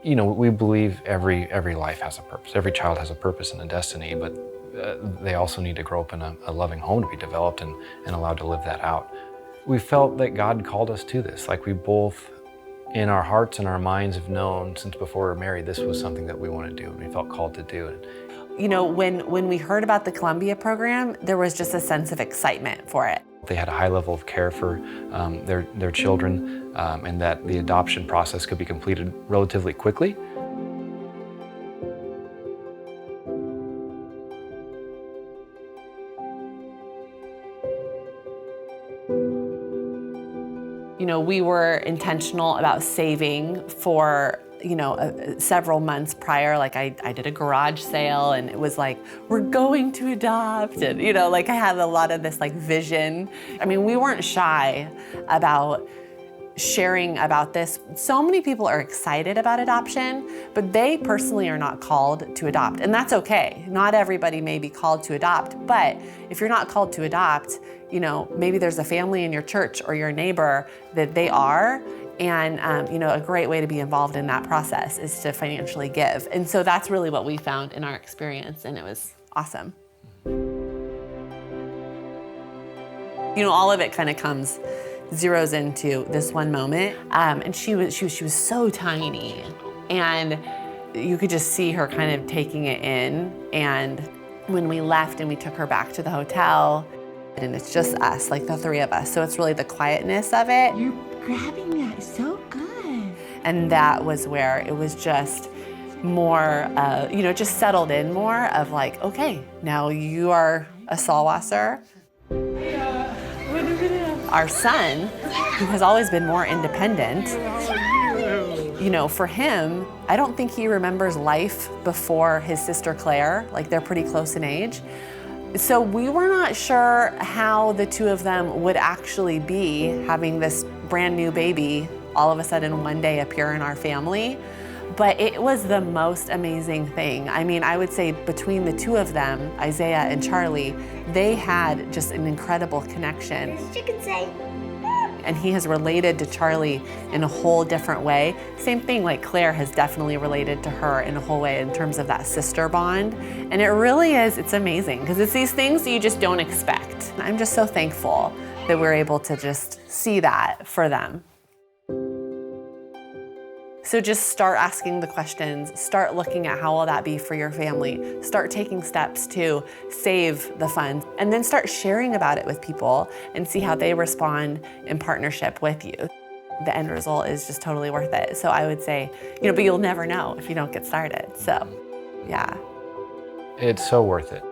You know, we believe every life has a purpose. Every child has a purpose and a destiny, but they also need to grow up in a loving home to be developed and allowed to live that out. We felt that God called us to this. Like, we both, in our hearts and our minds, have known since before we were married, this was something that we want to do and we felt called to do it. You know, when we heard about the Colombia program, there was just a sense of excitement for it. They had a high level of care for their children, and that the adoption process could be completed relatively quickly. You know, we were intentional about saving for, you know, several months prior. Like, I did a garage sale, and it was like, we're going to adopt, and, you know, like, I had a lot of this like vision. I mean, we weren't shy about sharing about this. So many people are excited about adoption, but they personally are not called to adopt, and that's okay. Not everybody may be called to adopt, but if you're not called to adopt, you know, maybe there's a family in your church or your neighbor that they are, and you know, a great way to be involved in that process is to financially give. And so that's really what we found in our experience, and it was awesome. You know, all of it kind of zeroes into this one moment, and she was so tiny, and you could just see her kind of taking it in. And when we left and we took her back to the hotel, and it's just us, like the three of us, so it's really the quietness of it. You're grabbing that so good. And that was where it was just more, you know, just settled in more of like, okay, now you are a Salwasser. Our son, who has always been more independent, you know, for him, I don't think he remembers life before his sister Claire. Like, they're pretty close in age. So we were not sure how the two of them would actually be having this brand new baby all of a sudden one day appear in our family. But it was the most amazing thing. I mean, I would say between the two of them, Isaiah and Charlie, they had just an incredible connection. You could say. And he has related to Charlie in a whole different way. Same thing, like Claire has definitely related to her in a whole way in terms of that sister bond. And it really is, it's amazing, because it's these things that you just don't expect. I'm just so thankful that we're able to just see that for them. So just start asking the questions, start looking at how will that be for your family, start taking steps to save the funds, and then start sharing about it with people and see how they respond in partnership with you. The end result is just totally worth it. So I would say, you know, but you'll never know if you don't get started. So, yeah. It's so worth it.